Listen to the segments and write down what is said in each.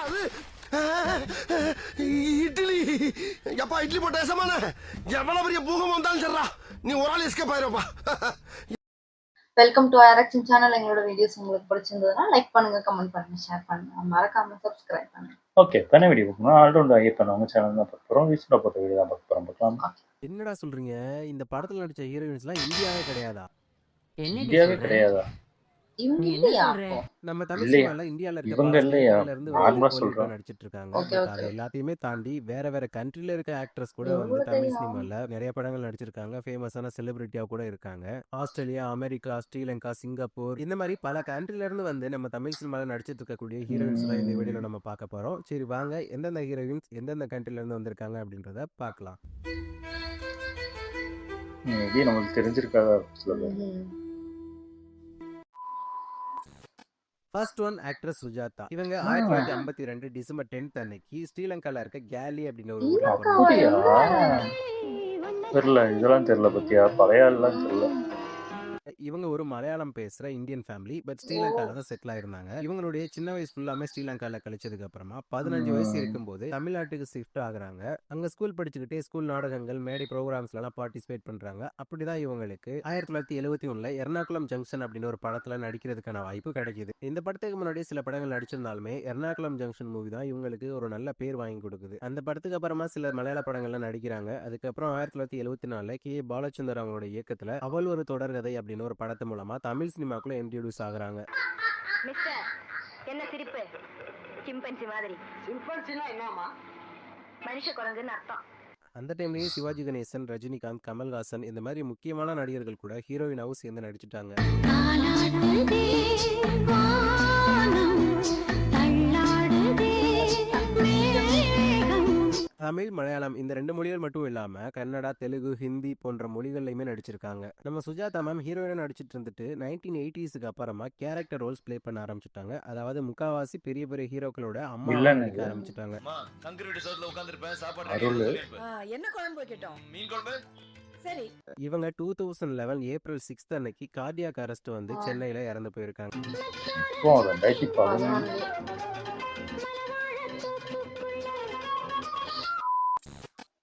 அது இட்லி. எப்பா இட்லி போட்ட ஏசமான எவ்வளவு பெரிய பூகம் வந்தாலும் சரிடா, நீ ஒரு ஆள் எஸ்கேப் ஆயிருப்பா. வெல்கம் டு ஆரக்ஷன் சேனல். எங்களோட வீடியோஸ் உங்களுக்கு பிடிச்சிருந்ததுன்னா லைக் பண்ணுங்க, கமெண்ட் பண்ணுங்க, ஷேர் பண்ணுங்க, மறக்காம சப்ஸ்கிரைப் பண்ணுங்க. ஓகே, பண்ண வீடியோ பார்க்கணும். ஆல்ரவுண்ட் ஐயப்பன் அவங்க சேனல் தான் பார்க்க போகிறோம். ரீசெண்டாக போட்ட வீடியோ தான் பார்க்க போகிறோம். பார்க்கலாம். என்னடா சொல்றீங்க? இந்த படத்துல நடிச்ச ஹீரோயின்ஸ்லாம் இந்தியாவே கிடையாதா? இந்தியாவே கிடையாதா? இவங்க இல்லையா? நம்ம தமிழ் இல்லையா? சினிமால இந்தியால இருக்க இவங்க பல இல்லையா? ஸ்டேட்ல இருந்து நார்மலா வந்து சொல்றேன். நடிச்சிட்டு இருக்காங்க. Okay, but okay. அது எல்லாத்தையுமே தாண்டி வேற வேற கண்ட்ரில இருக்க ஆக்ட்ரஸ் கூட வந்து எவ்வளவு தமிழ் தெரியும்? சினிமால நிறைய படங்கள் நடிச்சிருக்காங்க. ஃபேமஸான செலிபிரிட்டியா கூட இருக்காங்க. ஆஸ்திரேலியா, அமெரிக்கா, ஸ்ரீலங்கா, சிங்கப்பூர் இந்த மாதிரி பல கண்ட்ரில இருந்து வந்து நம்ம தமிழ் சினிமால நடிச்சிட்டு இருக்கக்கூடிய ஹீரோயின்ஸ் தான் இந்த வீடியோல நம்ம பார்க்க போறோம். சரி வாங்க, எந்தெந்த ஹீரோயின்ஸ் எந்தெந்த கண்ட்ரில இருந்து வந்திருக்காங்க அப்படின்றத பார்க்கலாம். மேபி நமக்கு தெரிஞ்சிருக்காதா சொல்லுங்க. First one actress Sujatha. இவங்க 1952 டிசம்பர் 10 அன்னைக்கு ஸ்ரீலங்கால இருக்க கேலி அப்படின்னு ஒரு ஊர்ல அப்படியா? தெரியல, இதெல்லாம் தெரியல. பத்தியா பழைய எல்லாம் தெரியல. இவங்க ஒரு மலையாளம் பேசுற இந்தியன் ஃபேமிலி, பட் ஸ்ரீலங்கால தான் செட்டில் ஆயிருந்தாங்க. இவங்களுடைய சின்ன வயசு ஃபுல்லாமே ஸ்ரீலங்கால கழிச்சதுக்கு அப்புறமா 15 வயசு இருக்கும்போது தமிழ்நாட்டுக்கு ஷிஃப்ட் ஆகுறாங்க. அங்க ஸ்கூல் படிச்சுக்கிட்டே ஸ்கூல் நாடகங்கள், மேடை ப்ரோக்ராம்ஸ்ல எல்லாம் பார்ட்டிசிபேட் பண்றாங்க. அப்படிதான் இவங்களுக்கு 1971 எர்ணாகுளம் ஜங்ஷன் அப்படின்னு ஒரு படத்துல நடிக்கிறதுக்கான வாய்ப்பு கிடைக்குது. இந்த படத்துக்கு முன்னாடி சில படங்கள் நடிச்சிருந்தாலுமே எர்ணாகுளம் ஜங்ஷன் மூவி தான் இவங்களுக்கு ஒரு நல்ல பேர் வாங்கி கொடுக்குது. அந்த படத்துக்கு அப்புறமா சில மலையாள படங்கள்ல நடிக்கிறாங்க. அதுக்கப்புறம் 1974 கே பாலச்சந்தர் அவங்களோட இயக்கத்துல அவள் ஒரு தொடர்கதை அப்படின்னு ஒரு படத்து மூலமா தமிழ் சினிமாக்குள்ள இன்ட்ரோடியூஸ் ஆகுறாங்க. மிஸ்டர், என்ன சிரிப்பு? சிம்பன்சி மாதிரி. சிம்பன்சினா என்னமா? மனுஷ குரங்குன்னு அர்த்தம். அந்த டைம்லயே சிவாஜி கணேசன், ரஜினிகாந்த், கமல்ஹாசன் இந்த மாதிரி முக்கியமான நடிகர்கள் கூட ஹீரோயினாவும் சேர்ந்து நடிச்சிட்டாங்க. தமிழ், மலையாளம் இந்த 2 மொழிகள் மட்டும் இல்லாம கன்னடா, தெலுங்கு, ஹிந்தி போன்ற மொழிகள்லயுமே நடிச்சிருக்காங்க. நம்ம சுஜாதா மேம் ஹீரோயினா நடிச்சிட்டு இருந்துட்டு 1980ஸ்க்கு அப்புறமா கேரக்டர் ரோல்ஸ் ப்ளே பண்ண ஆரம்பிச்சிட்டாங்க. அதாவது முக்காவாசி பெரிய பெரிய ஹீரோக்களோட அம்மா நடிக்க ஆரம்பிச்சிட்டாங்க. என்ன குழம்பு வைக்கட்டும்? மீன் குழம்பு. சரி. இவங்க 2011 ஏப்ரல் 6 அன்னைக்கு கார்டியாக் அரெஸ்ட் வந்து சென்னையில இறந்து போயிருக்காங்க.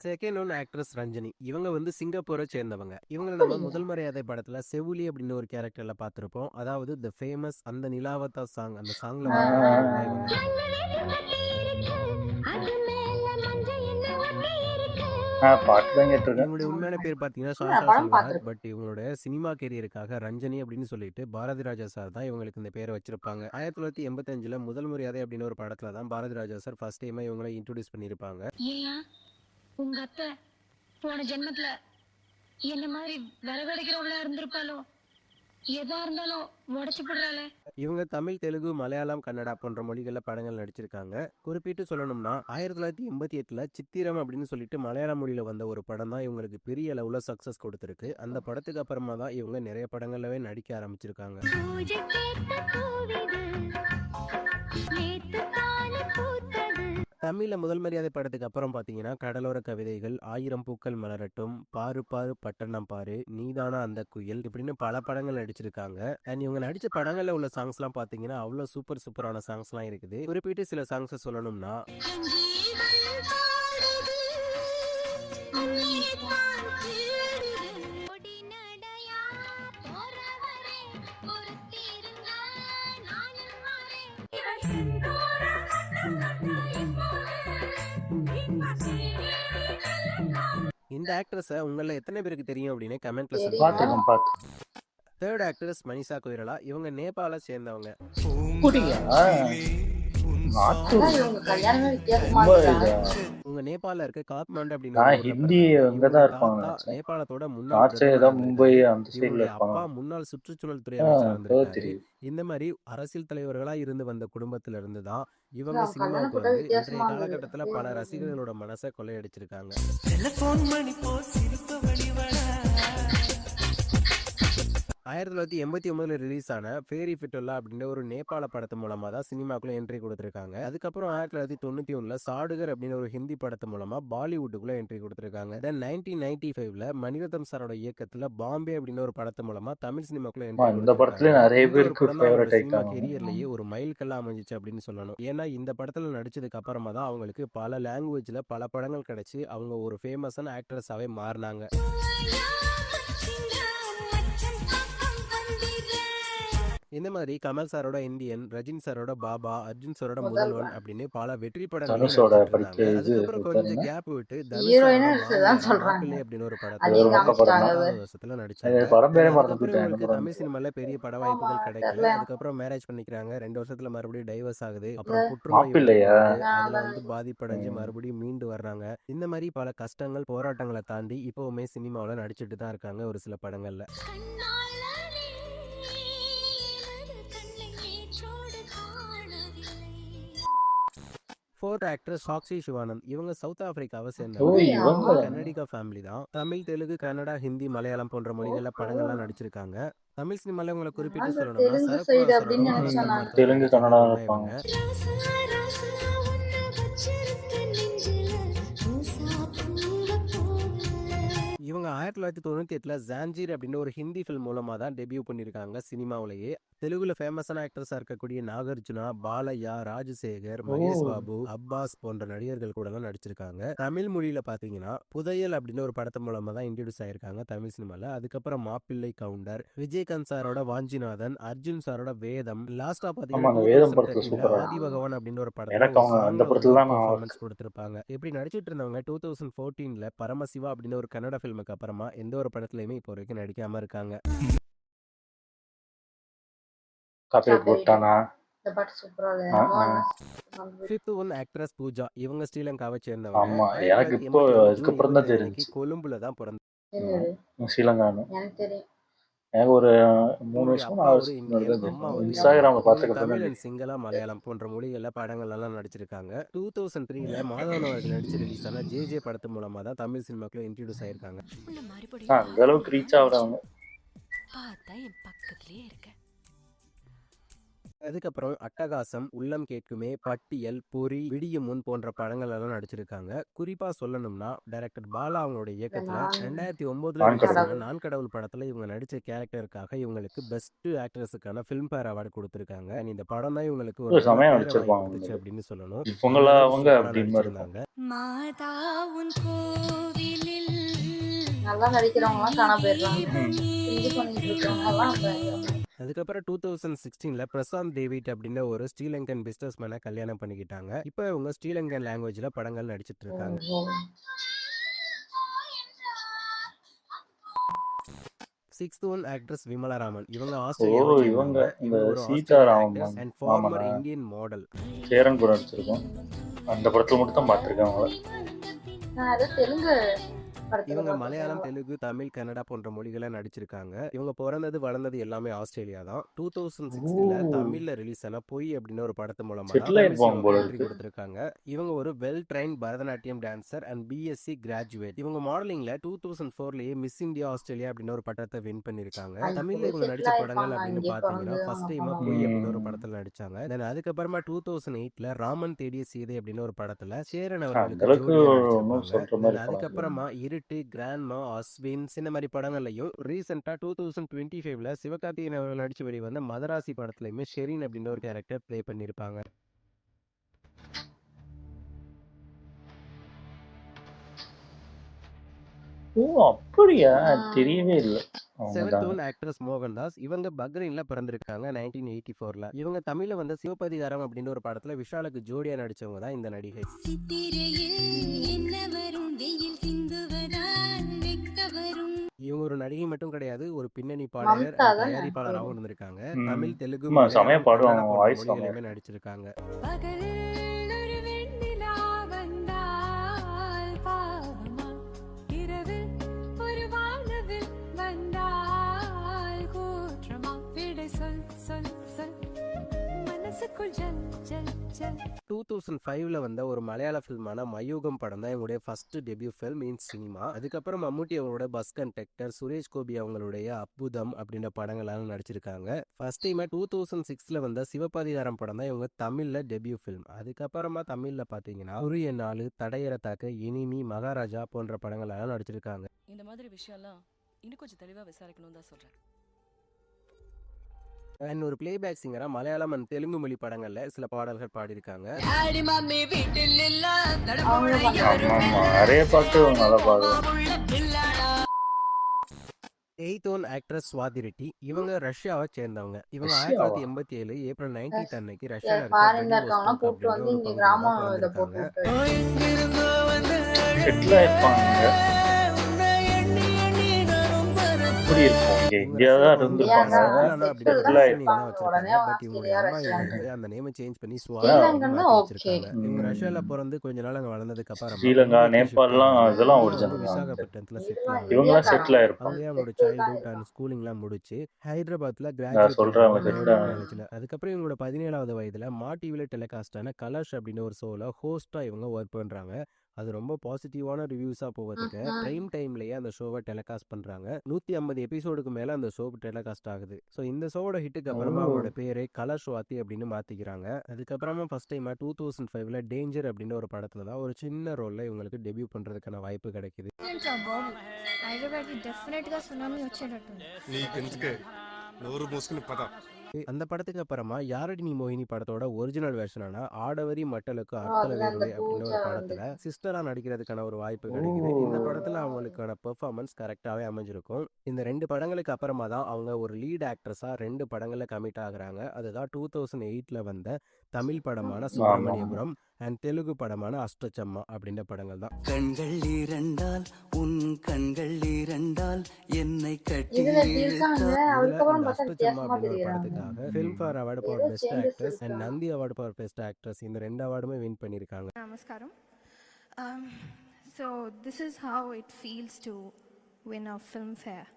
Second one actress Ranjani. இவங்க வந்து சிங்கப்பூரை சேர்ந்தவங்க. இவங்க நம்ம முதல் மரியாதை படத்துல செவுலி அப்படின்னு ஒரு கேரக்டர்ல பார்த்திருப்போம். அதாவது தி ஃபேமஸ் அந்த நிலாவத்தா சாங், அந்த சாங்ல இவங்களுடைய உண்மையான பேர் பாத்தீங்கன்னா சாஷா செல்வராஜ். பட் இவங்களோட சினிமா கேரியருக்காக ரஞ்சனி அப்படின்னு சொல்லிட்டு பாரதி ராஜா சார் தான் இவங்களுக்கு இந்த பேரை வச்சிருப்பாங்க. 1985 முதல் மரியாதை அப்படின்னு ஒரு படத்துல தான் பாரதி ராஜா சார் ஃபர்ஸ்ட் டைமா இவங்களை இன்ட்ரோடியூஸ் பண்ணிருப்பாங்க. உங்க அத்தை போன ஜென்மத்துல என்ன மாதிரி விறகடைக்கிறவங்களா இருந்திருப்பாலோ, எதா இருந்தாலும் உடச்சு போடுறாளே. இவங்க தமிழ், தெலுங்கு, மலையாளம், கன்னடா போன்ற மொழிகள்ல படங்கள் நடிச்சிருக்காங்க. குறிப்பிட்டு சொல்லணும்னா 1988 சித்திரம் அப்படின்னு சொல்லிட்டு மலையாள மொழியில வந்த ஒரு படம் தான் இவங்களுக்கு பெரிய அளவுல சக்சஸ் கொடுத்திருக்கு. அந்த படத்துக்கு அப்புறமா தான் இவங்க நிறைய படங்கள்லவே நடிக்க ஆரம்பிச்சிருக்காங்க. தமிழ்ல முதல் மரியாதை படத்துக்கு அப்புறம் பாத்தீங்கன்னா கடலோர கவிதைகள், 1000 பூக்கள் மலரட்டும், பாரு பாரு பட்டணம் பாரு, நீதானா அந்த குயில் இப்படின்னு பல படங்கள் நடிச்சிருக்காங்க. அண்ட் இவங்க நடிச்ச படங்கள்ல உள்ள சாங்ஸ் எல்லாம் பாத்தீங்கன்னா அவ்வளவு சூப்பரான சாங்ஸ் எல்லாம் இருக்குது. குறிப்பிட்டு சில சாங்ஸ் சொல்லணும்னா இந்த ஆக்ட்ரஸை உங்கள எத்தனை பேருக்கு தெரியும் அப்படின்னு கமெண்ட்ல சொல்லுங்க. Third actress Manisha Koirala. இவங்க நேபாள சேர்ந்தவங்க. உங்க நேபாள இருக்க காத்மாண்டு அப்படின்னு நேபாளத்தோட அப்பா முன்னாள் சுற்றுச்சூழல் துறை அமைச்சர். இந்த மாதிரி அரசியல் தலைவர்களா இருந்து வந்த குடும்பத்தில இருந்து தான் இவங்க சினிமாவுக்கு வந்து இன்றைய காலகட்டத்துல பல ரசிகர்களோட மனசை கொள்ளையடிச்சிருக்காங்க. 1989 ரிலீஸ் ஆன ஃபேரி ஃபிட்டுல்லா அப்படின்ற ஒரு நேபாள படத்து மூலமா தான் சினிமாக்குள்ள என்ட்ரி கொடுத்திருக்காங்க. அதுக்கப்புறம் 1991ல சாடுகர் அப்படின்னு ஒரு ஹிந்தி படத்து மூலமா பாலிவுட்டுக்குள்ள என்ட்ரி கொடுத்திருக்காங்க. தென் 1995ல மணிரத்னம் சாரோட இயக்கத்துல பாம்பே அப்படின்னு ஒரு படத்து மூலமா தமிழ் சினிமாக்குள்ள என்ட்ரி இந்த படத்துல கொடுத்திருக்காங்க. நிறைய இந்த ஒரு பேருக்கு படம் தான் அவங்களோட ஃபேவரட் சினிமா ஆயிட்டாங்க. கெரியர்லயே ஒரு மைல்கல்லா அமைஞ்சிச்சு அப்படின்னு சொல்லணும். ஏன்னா இந்த படத்துல நடிச்சதுக்கு அப்புறமா தான் அவங்களுக்கு பல லாங்குவேஜ்ல பல படங்கள் கிடைச்சு அவங்க ஒரு ஃபேமஸான ஆக்ட்ரஸாவே மாறினாங்க. இந்த மாதிரி கமல் சாரோட இந்தியன், ரஜினி சாரோட பாபா, அர்ஜுன் சாரோட முதல்வன் அப்படின்னு பல வெற்றி படங்கள் தனுஷோட நடிச்சிட்டு படிக்க இருந்தாங்க. இது அதுக்கப்புறம் கொஞ்சம் பேர் என்ன? கேப் விட்டு ஹீரோயினா தனுஷ் நடிச்சதுதான் சாரோட சொல்றாங்க. மாப்பிள்ளை அப்படின்னு ஒரு அது படத்துல எங்க மொக்க படம் தான். 2000 வருஷத்துல நடிச்சாங்க. படம் பேரே மறந்து அதுக்கப்புறம் போயிட்டேன். என்ன இவங்களுக்கு படம்? தமிழ் சினிமால பெரிய பட ஆமா வாய்ப்புகள் கிடைக்கல. தெரியல. அதுக்கப்புறம் மேரேஜ் பண்ணிக்கிறாங்க. 2 வருஷத்துல மறுபடியும் டைவர்ஸ் ஆகுது. அப்புறம் புற்றுநோய் மாப்பிள்ளையா? வருது. அதுல அதான் பாதிப்படைஞ்சு மறுபடியும் மீண்டு வர்றாங்க. இந்த மாதிரி பல கஷ்டங்கள், போராட்டங்களை தாண்டி இப்பவுமே சினிமாவுல நடிச்சிட்டு தான் இருக்காங்க ஒரு சில படங்கள்ல. Fourth actress Sakshi Sivanand. இவங்க சவுத் ஆப்பிரிக்காவை ஓ சேர்ந்தவங்க. இவங்க இவங்க கன்னடிகா ஃபேமிலி தான். தமிழ், தெலுங்கு, கன்னடா, ஹிந்தி, மலையாளம் போன்ற மொழிகள்ல படங்கள்லாம் நடிச்சிருக்காங்க. தமிழ் சினிமால இவங்களை குறிப்பிட்டு அந்த சொல்லணும்னா தெலுங்கு சரத்குமார் சைடு சாரோட அப்படின்னு மாஸ்டர் நினைச்சேன் நான். படத்துல தெலுங்கு நடிச்சது கன்னடா இவங்க இருப்பாங்க. இவங்க 1998ல ஜான்ஜீர் அப்படின்னு ஒரு ஹிந்தி ஃபில்ம் மூலமா தான் டெபியூ பண்ணியிருக்காங்க சினிமாவிலேயே. தெலுங்குல ஃபேமஸான ஆக்டர்ஸா இருக்கக்கூடிய நாகார்ஜுனா, பாலையா, ராஜசேகர், மகேஷ் பாபு, அப்பாஸ் போன்ற நடிகர்கள் கூட எல்லாம் நடிச்சிருக்காங்க. தமிழ் மொழியில பாத்தீங்கன்னா புதையல் அப்படின்னு ஒரு படத்து மூலமா தான் இன்ட்ரோடியூஸ் ஆயிருக்காங்க தமிழ் சினிமால. அதுக்கப்புறம் மாப்பிள்ளை கவுண்டர், விஜயகாந்த் சாரோட வாஞ்சிநாதன், அர்ஜுன் சாரோட வேதம், லாஸ்டா ஆமா, பாத்தீங்கன்னா அந்த வேதம் படத்துல 2013ல சூப்பரா ஆதி பகவான் அப்படின்னு ஒரு படத்துல எனக்கு ஒரு அவங்க அந்த சாங்ல வந்து படத்துல ஒரு தான் நான் பெர்ஃபார்மன்ஸ் கொடுத்திருப்பாங்க. இப்படி நடிச்சிட்டு இருந்தவங்க 2014ல பரமசிவா அப்படின்னு ஒரு கன்னட ஃபில்முக்கு அப்புறமா எந்த ஒரு படத்துலயுமே இப்போ வரைக்கும் நடிக்காம இருக்காங்க. காப்பிரைட் போட்டானா? இந்த பாட்டு சூப்பரா ஆ, இருக்கு. ஆ. Fifth one actress Pooja. இவங்க ஸ்ரீலங்காவை சேர்ந்தவங்க. ஆமா, எனக்கு இப்போ 1987 ஜூன் அதுக்கப்புறம் தான் 27 தெரிஞ்சுச்சு. கொழும்புல தான் பிறந்தாங்க. தெரியுது. ஸ்ரீலங்கான்னு. எனக்கு தெரியும். எனக்கு ஒரு 3 இவங்களுடைய வருஷம் அப்பா 4 ஒரு வருஷத்துக்கு முன்னாடி இந்தியன், தான் அம்மா தெரியும். வந்து இன்ஸ்டாகிராம்ல இவங்க பார்த்துக்கிட்டு தமிழ் தான் அண்ட் சிங்களா, மலையாளம் போன்ற மொழிகள்ல படங்கள் எல்லாம் நடிச்சிருக்காங்க. 2003ல மாதவன் அவர்கள் நடிச்சு ரிலீஸ் ஆன ஜே படத்து மூலமா தான் தமிழ் சினிமாக்குள்ள இன்ட்ரோடியூஸ் ஆயிருக்காங்க. அந்த அளவுக்கு ரீச் ஆகுறவங்க. பார்த்தா என் பக்கத்துலயே இருக்க. அதுக்கப்புறம் அட்டகாசம், உள்ளம் கேட்குமே, பட்டியல், பொறி, விடியும் முன் போன்ற படங்கள் எல்லாம் நடிச்சிருக்காங்க. குறிப்பா சொல்லணும்னா டைரக்டர் பாலா அவங்களோட இயக்கத்துல 2009ல நான் ரிலீஸ் ஆன கடவுள். நான் கடவுள் படத்துல இவங்க நடிச்ச கேரக்டருக்காக இவங்களுக்கு பெஸ்ட் ஆக்ட்ரஸுக்கான ஃபிலிம் ஃபேர் அவார்டு கொடுத்திருக்காங்க. And இந்த படம் தான் இவங்களுக்கு ஒரு நல்ல செமையா பேரை நடிச்சிருப்பாங்க வாங்கி கொடுத்துச்சு உங்களுக்கு. அப்படின்னு சொல்லணும். இவங்களா அந்த அளவுக்கு அவங்க சூப்பரா அப்படின்னு இருக்கும். நடிச்சிருந்தாங்க. மாதா உன் கோவிலில் நல்லா நடிக்கிறவங்க எல்லாம் காண போயிடுறாங்க. ம். இது பண்ணிட்டு இருக்கவங்க எல்லாம் அந்த அதுக்கப்புறம் 2016ல பிரசாந்த் டேவிட் அப்படின்ற ஒரு ஸ்ரீலங்கன் பிசினஸ் மேனை கல்யாணம் பண்ணிக்கிட்டாங்க. இப்போ இவங்க ஸ்ரீலங்கன் லாங்குவேஜ்ல படங்கள் நடிச்சிட்டு இருக்காங்க. Sixth one actress Vimala Raman. இவங்க ஆஸ்திரேலியாவை ஓ, சேர்ந்தவங்க. இவங்க இந்த இவங்க ஒரு சீதாராமன் ஆஸ்திரேலியன் அண்ட் ஃபார்மர் ஆமாண்ணா. Indian model. சேரன் கூட நடிச்சிருக்கோம். அந்த படத்துல மட்டும் தான் பார்த்துருக்கேன் அவங்கள. நான் ஏதோ தெலுங்கு படத்துல இவங்க பார்த்திருக்கேன். மலையாளம், தெலுங்கு, தமிழ், கன்னடா போன்ற மொழிகளை நடிச்சிருக்காங்க. இவங்க பிறந்தது வளர்ந்தது எல்லாமே ஆஸ்திரேலியா தான். 2006ல ஓ. தமிழ்ல ரிலீஸ் ஆன பொய் அப்படின்னு ஒரு படத்து மூலமா தான் செட்டில் தமிழ் ஆயிருப்பாங்க சினிமாவுக்கு போல என்ட்ரி இருக்கு. கொடுத்திருக்காங்க. இவங்க ஒரு well train Bharatanatyam dancer and BSc graduate. இவங்க மாடலிங்ல 2004லயே மிஸ் இந்தியா ஆஸ்திரேலியா அப்படின்னு ஒரு பட்டத்தை வின் பண்ணிருக்காங்க. அது தமிழ்ல இவங்க செட்டில் நடிச்ச படங்கள் ஆயிருப்பாங்க. அப்படின்னு இங்கே பாத்தீங்கன்னா பிறந்து ஃபர்ஸ்ட் அவங்க டைமா அம்மா பொய் அப்படின்னு ஒரு ம். படத்துல நடிச்சாங்க. தென் அதுக்கப்புறமா 2008ல ராமன் தேடிய சீதை அப்படின்னு ஒரு படத்துல சேரன் அந்த அவர்களுக்கு அளவுக்கு ஜோடியா ஒன்றும் நடிச்சிருப்பாங்க. சொல்ற தென் மாதிரி படம் இல்லை. அதுக்கப்புறமா இருட்டு, கிராண்ட்மா, அஸ்வின் இந்த மாதிரி படங்கள்லையும் ரீசெண்டா 2025ல சிவகார்த்திகேயன் அவர்கள் நடிச்சு வெளிவந்த மதராசி படத்துலயுமே ஷெரீன் அப்படின்ற ஒரு கேரக்டர் ப்ளே பண்ணியிருப்பாங்க. ஓ அப்படியா? ஆ. தெரியவே இல்லை. அவங்க செவன்த் தான். One actress Mohandas. இவங்க பக்ரைன்ல பிறந்திருக்காங்க 1984ல. இவங்க தமிழ்ல வந்து சிவபதிகாரம் அப்படின்ற ஒரு படத்துல விஷாலுக்கு ஜோடியா நடிச்சவங்க தான் இந்த நடிகை. இவங்க ஒரு நடிகை மட்டும் கிடையாது, ஒரு பின்னணி பாடகர் மம்தா and தானே? தயாரிப்பாளராகவும் இருந்திருக்காங்க. ம். தமிழ், தெலுங்கு, ஆமா, செமையா மலையாளம், பாடுவாங்க. கன்னடா போன்ற வாய்ஸ் செமையா மொழிகளிலுமே இருக்கும். நடிச்சிருக்காங்க. பகலில் ஒரு வெண்ணிலா வந்தால் பாவமா, இரவில் ஒரு வானவில் வந்தால் கூற்றமா, விடை சொல் சொல் சொல், மனசுக்குள் ஜல் ஜல் 2005ல வந்த ஒரு மலையாள ஃபில்மான மயூகம் படம் தான் இவங்களுடைய first debut film in cinema. அதுக்கப்புறம் மம்முட்டி அவங்களோட பஸ் கண்டக்டர், சுரேஷ் கோபி அவங்களுடைய அற்புதம் அப்படின்ற படங்களால நடிச்சிருக்காங்க. ஃபர்ஸ்ட் டைமா 2006ல வந்த சிவபாதிகாரம் படம் தான் இவங்க தமிழ்ல டெபியூ ஃபில்ம். அதுக்கப்புறமா தமிழ்ல பாத்தீங்கன்னா உரிய நாள், தடையற தாக்க, இனிமி, மகாராஜா போன்ற படங்களால நடிச்சிருக்காங்க. இந்த மாதிரி விஷயம்லாம் இன்னும் கொஞ்சம் தெளிவா விசாரிக்கணும் தான் சொல்றேன். அண்ட் ஒரு பிளேபேக் சிங்கரா மலையாளம் அண்ட் தெலுங்கு மொழி படங்கள்ல சில பாடல்கள் பாடியிருக்காங்க. நிறைய பாட்டு நல்லா பாடுவோம். 8th own actress Swathi Reddy. இவங்க ரஷ்யாவை சேர்ந்தவங்க. இவங்க 1987 ஏப்ரல் 19 அன்னைக்கு ரஷ்யால இருக்க ஃபாரின்ல இருக்கவங்கலாம் கூப்பிட்டு வந்து இங்க கிராமம் இதை போட்டு செட்டில் ஆயிருப்பாங்க. எப்படி இருக்கும் இங்க இந்தியா தான் இருந்திருப்பாங்க. அந்த நேம் சேஞ்ச் பண்ணி ஸ்ரீலங்கன்னா ஓகே. இவங்க ரஷ்யால பிறந்து கொஞ்ச நாள் அங்க வளர்ந்ததுக்கு அப்புறம் ஸ்ரீலங்கா, நேபாளம் இதெல்லாம் ஒரிஜினல். விசாகப்பட்டினத்துல செட்டில் இவங்கெல்லாம் செட்டில் ஆயிருப்பாங்க. அவங்க அவங்களோட சைல்ட்ஹுட் அண்ட் ஸ்கூலிங்லாம் முடிச்சு ஹைதராபாத்ல சொல்றாங்க கிராஜுவேட். அதுக்கப்புறம் இவங்களோட 17வது வயதுல மா டிவில டெலிகாஸ்டான கலர்ஸ் அப்படின்னு ஒரு ஷோல ஹோஸ்டா இவங்க ஒர்க் பண்றாங்க. அது ரொம்ப பாசிட்டிவான ரிவ்யூஸா போகிறதுக்கு டைம் டைம்லயே அந்த ஷோவை டெலிகாஸ்ட் பண்றாங்க. 150 எபிசோடுக்கு மேல அந்த ஷோ டெலிகாஸ்ட் ஆகுது. ஸோ இந்த ஷோவோட ஹிட்டுக்கு அப்புறமா அவங்களோட பேரை கலர் ஸ்வாதி அப்படின்னு மாத்திக்கிறாங்க. அதுக்கப்புறமா ஃபர்ஸ்ட் டைமா 2005ல டேஞ்சர் அப்படின்னு ஒரு படத்துல தான் ஒரு சின்ன ரோல்ல இவங்களுக்கு டெபியூ பண்றதுக்கான வாய்ப்பு கிடைக்குது. அந்த படத்துக்கு அப்புறமா யாரடி நீ மோகினி படத்தோட ஒரிஜினல் வெர்ஷனான ஆடவரி மட்டலுக்கு அர்த்தல வேறுவே அப்படின்னு ஒரு படத்துல சிஸ்டரா நடிக்கிறதுக்கான ஒரு வாய்ப்பு கிடைக்குது. இந்த படத்துல அவங்களுக்கான பெர்ஃபார்மன்ஸ் கரெக்டாவே அமைஞ்சிருக்கும். இந்த 2 படங்களுக்கு அப்புறமா தான் அவங்க ஒரு லீட் ஆக்ட்ரஸா 2 படங்கள்ல கமிட் ஆகுறாங்க. அதுதான் 2008ல வந்த தமிழ் படமான சுப்பிரமணியபுரம் அண்ட் தெலுங்கு படமான அஷ்டச்சம்மா அப்படின்ற படங்கள் தான். கண்கள் இரண்டால் உன் கண்கள் இரண்டால் என்னை கட்டி அஷ்டச்சம்மா அப்படின்ற ஒரு படத்துக்காக Filmfare award for best actress and Nandi award for best actress இந்த 2 அவார்டுமே வின் பண்ணியிருக்காங்க. Namaskaram. So this is how it feels to win a Filmfare.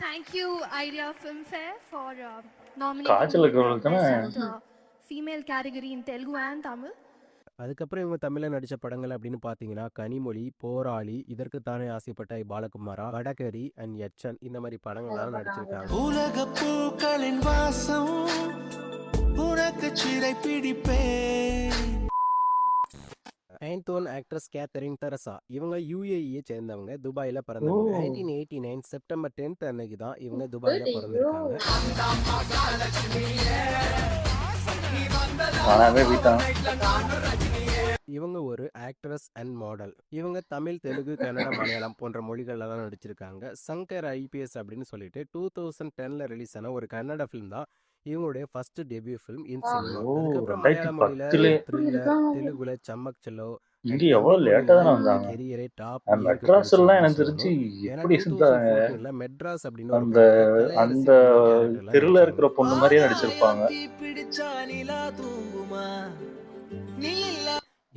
Thank you, Idea Filmfare, for nominating me for best female category in Telugu and Tamil. அதுக்கப்புறம் இவங்க தமிழ்ல நடிச்ச படங்கள் அப்படின்னு பாத்தீங்கன்னா கனிமொழி, போராளி, இதற்கு தானே ஆசைப்பட்ட பாலகுமாரா, வடகரி அண்ட் யட்சன் இந்த மாதிரி படங்கள்லாம் நடிச்சிருக்காங்க. உலக பூக்களின் வாசம் உனக்கு சிறை பிடிப்பேன். 9th own actress Catherine Tresa. இவங்க UAE சேர்ந்தவங்க, துபாயில பிறந்தவங்க. 1989 செப்டம்பர் 10 அன்னைக்கு தான் இவங்க துபாயில பிறந்திருக்காங்க. இவங்க ஒரு ஆக்ட்ரஸ் அண்ட் மாடல். இவங்க தமிழ், தெலுங்கு, கன்னடம், மலையாளம் போன்ற மொழிகள்ல தான் நடிச்சிருக்காங்க. சங்கர் IPS அப்படின்னு சொல்லிட்டு 2010ல ரிலீஸ் ஆன ஒரு கன்னட ஃபிலிம் தான் இவங்களுடைய first debut film in cinema. அதுக்கப்புறம் மலையாள மொழியில த்ரில்லர், தெலுங்குல சம்மக் செல்லோ, இங்க எவ்வளவு லேட்டா தான் வந்தாங்க. கெரியரே டாப் மெட்ராஸ் எல்லாம் எனக்கு தெரிஞ்சு எப்படி செஞ்சாங்க. மெட்ராஸ் அப்படின்னு அந்த அந்த தெருல இருக்கிற பொண்ணு மாதிரியே நடிச்சிருப்பாங்க.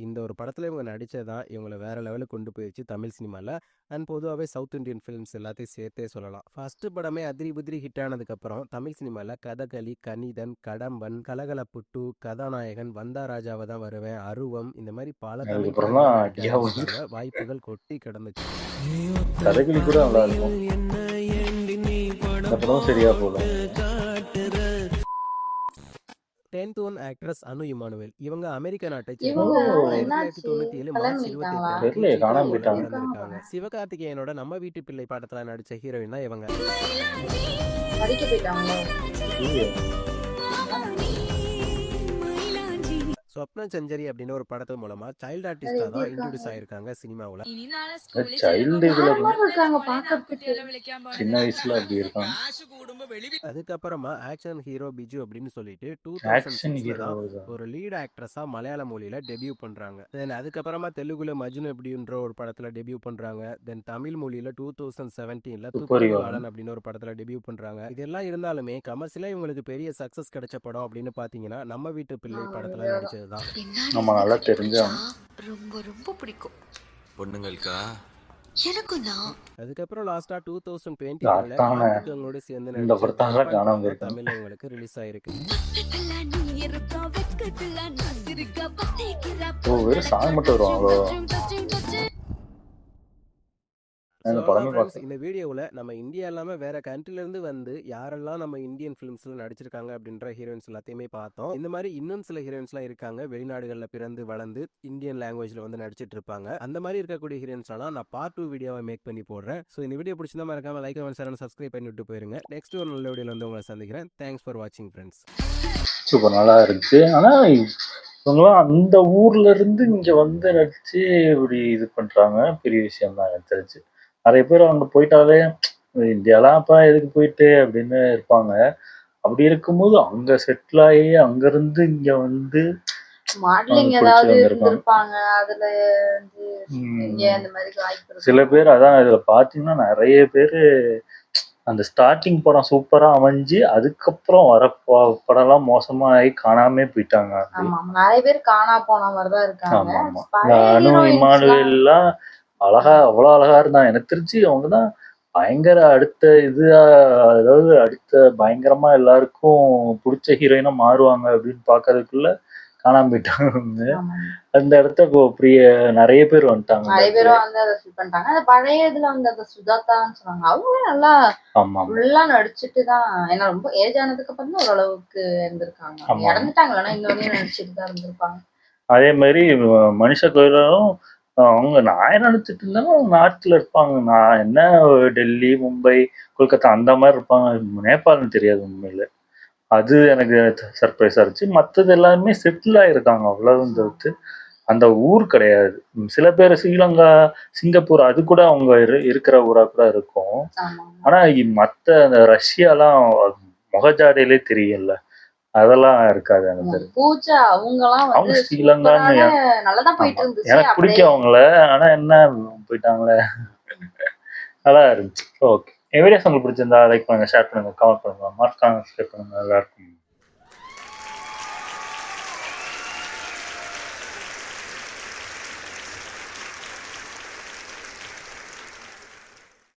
இந்த ஒரு படத்துல இவங்க நடிச்சதான் இவங்களை வேற லெவலுக்கு கொண்டு போயிடுச்சு தமிழ் சினிமால. அண்ட் பொதுவாகவே சவுத் இந்தியன் ஃபிலிம்ஸ் எல்லாத்தையும் சேர்த்தே சொல்லலாம். ஃபர்ஸ்ட் படமே அதிரி புதிரி ஹிட் ஆனதுக்கு அப்புறம் தமிழ் சினிமால கதகளி, கணிதன், கடம்பன், கலகலப்புட்டு, கதாநாயகன், வந்தா ராஜாவை தான் வருவேன், அருவம் இந்த மாதிரி பல தமிழ் வாய்ப்புகள் கொட்டி கிடந்துச்சு. கதகளி கூட நல்லா இருக்கும். அப்புறம் சரியா போகும். 10th own ஆக்ட்ரஸ் அனு இமானுவேல். இவங்க அமெரிக்க நாட்டை சேர்ந்தவங்க. 1997 மார்ச் 28 இருக்காங்க. சிவகார்த்திகேயனோட நம்ம வீட்டு பிள்ளை படத்துல நடிச்ச ஹீரோயின் தான் இவங்க. ஸ்வப்ன செஞ்சரி அப்படின்னு ஒரு படத்து மூலமா சைல்ட் ஆர்டிஸ்டா தான் இன்ட்ரோடியூஸ் ஆயிருக்காங்க சினிமாவுல. சைல்டு இதுல சின்ன வயசுல அப்படி இருக்காங்க. அதுக்கப்புறமா ஆக்ஷன் ஹீரோ பிஜு அப்படின்னு சொல்லிட்டு 2006ல ஒரு லீட் ஆக்ட்ரஸா மலையாள மொழியில டெபியூ பண்றாங்க. தென் அதுக்கப்புறமா தெலுங்குல மஜ்னு அப்படின்ற ஒரு படத்துல டெபியூ பண்றாங்க. தென் தமிழ் மொழியில 2017ல துப்பறிவாளன் அப்படின்னு ஒரு படத்துல டெபியூ பண்றாங்க. இதெல்லாம் இருந்தாலுமே கமர்ஷியலா இவங்களுக்கு பெரிய சக்சஸ் கிடைச்ச படம் அப்படின்னு பாத்தீங்கன்னா நம்ம வீட்டு பிள்ளை படத்துல நடிச்சதுதான். நம்ம நல்லா தெரிஞ்சோம். ரொம்ப ரொம்ப பிடிக்கும் பொண்ணுங்களுக்கா எனக்கும் தான். அதுக்கப்புறம் லாஸ்டா 2023ல அதான கார்த்திக் அவங்களோட சேர்ந்து இந்த நடிச்ச படத்தால ஜப்பான் காணாம படம் போயிட்டேன். தமிழ்ல இவங்களுக்கு ரிலீஸ் ஆயிருக்கு. ஓ வெறும் சாங் மட்டும் வருவாங்களோ? ஸோ இந்த படமே ஃப்ரெண்ட்ஸ், பார்க்கல. இந்த வீடியோவில் நம்ம இந்தியா இல்லாமல் வேற கண்ட்ரிலேருந்து வந்து யாரெல்லாம் நம்ம இந்தியன் ஃபிலிம்ஸில் நடிச்சிருக்காங்க அப்படின்ற ஹீரோயின்ஸ் எல்லாத்தையுமே பார்த்தோம். இந்த மாதிரி இன்னும் சில ஹீரோயின்ஸ்லாம் இருக்காங்க, வெளிநாடுகளில் பிறந்து வளர்ந்து இந்தியன் லாங்குவேஜில் வந்து நடிச்சிட்டு இருப்பாங்க. அந்த மாதிரி இருக்கக்கூடிய ஹீரோயின்ஸ்லாம் நான் பார்ட் 2 வீடியோவை மேக் பண்ணி போடுறேன். ஸோ இந்த வீடியோ பிடிச்சிருந்தா மறக்காம லைக் கமெண்ட் ஷேர் சப்ஸ்கிரைப் பண்ணிவிட்டு போயிருங்க. நெக்ஸ்ட் ஒரு நல்ல வீடியோவில் வந்து உங்களை சந்திக்கிறேன். தேங்க்ஸ் ஃபார் வாட்சிங் ஃப்ரெண்ட்ஸ். சூப்பர் நல்லா இருந்துச்சு. ஆனா இவங்களாம் அந்த ஊர்ல இருந்து இங்க வந்து நடிச்சு இப்படி இது பண்றாங்க, பெரிய விஷயம் தான் எனக்கு தெரிஞ்சு. நிறைய பேர் அங்க போயிட்டாலே இந்தியாலாம் அப்ப எதுக்கு போயிட்டு அப்படின்னு இருப்பாங்க. அப்படி இருக்கும்போது அங்க செட்டில் ஆகி அங்க இருந்து இங்க வந்து மாடலிங் அவங்க ஏதாவது பிடிச்சி வந்திருக்காங்க. இருந்திருப்பாங்க, அதுல வந்து இங்க உம் அந்த மாதிரி வாய்ப்பு சில இருக்கும். பேர் அதான் இதுல பாத்தீங்கன்னா நிறைய பேரு அந்த ஸ்டார்டிங் படம் சூப்பரா அமைஞ்சு அதுக்கப்புறம் வர படம்லாம் மோசமா ஆகி காணாமே போயிட்டாங்க. அப்படி ஆமா ஆமா. நிறைய பேர் காணா போன மாதிரிதான் இருக்காங்க. ஆமா ஆமா. இந்த பழைய அனு ஹீரோயின்ஸ்லாம் இமானுவேல்லாம் அழகா அவ்வளோ அழகா இருந்தான். எனக்கு தெரிஞ்சு அவங்கதான் பயங்கர அடுத்த இது, அதாவது அடுத்த பயங்கரமா எல்லாருக்கும் பிடிச்ச ஹீரோயினா மாறுவாங்க அப்படின்னு பாக்குறதுக்குள்ள காணாம போயிட்டாங்க. ஆமா. அந்த இடத்த இப்போ பெரிய நிறைய பேர் வந்துட்டாங்க இந்த நிறைய இடத்துல. பேரும் வந்து அதை ஃபில் பண்ணிட்டாங்க. அந்த பழைய இதுல வந்து அந்த சுஜாதான்னு சொன்னாங்க, அவங்களே நல்லா ஆமா ஆமா ஃபுல்லா நடிச்சுட்டு தான், ஏன்னா ரொம்ப ஏஜ் ஆனதுக்கு அப்புறம் தான் ஓரளவுக்கு இருந்திருக்காங்க. ஆமா ஆமா. இறந்துட்டாங்க, ஆனா இன்னும் வரையும் நடிச்சுட்டு தான் இருந்திருப்பாங்க. அதே மாதிரி மனிஷா கொய்ராலும் அவங்க நான் என்ன நினைச்சிட்டு இருந்தாலும் அவங்க நாட்டுல இருப்பாங்க. நான் என்ன டெல்லி மும்பை கொல்கத்தா அந்த மாதிரி இருப்பாங்க, நேபாள்னு தெரியாது உண்மையில. அது எனக்கு சர்ப்ரைஸா இருந்துச்சு. மற்றது எல்லாருமே செட்டில் ஆயிருக்காங்க அவ்வளவுன்னு தவிர்த்து அந்த ஊர் கிடையாது. சில பேர் ஸ்ரீலங்கா சிங்கப்பூர் அது கூட அவங்க இருக்கிற ஊரா கூட இருக்கும். ஆமா ஆனா மத்த அந்த ரஷ்யாலாம் முகஜாடையிலே தெரியல, அதெல்லாம் இருக்காது எனக்கு ஆமா. தெரிஞ்சு. பூஜா அவங்கலாம் அவங்க வந்து ஸ்ரீலங்கான்னு சூப்பரான நல்லதான் போயிட்டு ஆமா இருந்துச்சு. எனக்கு அப்படியே பிடிக்கும் அவங்கள. ஆனா என்ன போயிட்டாங்களே. நல்லா இருந்துச்சு. ஓகே, என் வீடியோஸ் உங்களுக்கு பிடிச்சிருந்தா லைக் பண்ணுங்க, ஷேர் பண்ணுங்க, கமெண்ட் பண்ணுங்க, மறக்காம சப்ஸ்கிரைப் பண்ணுங்க. எல்லாருக்கும்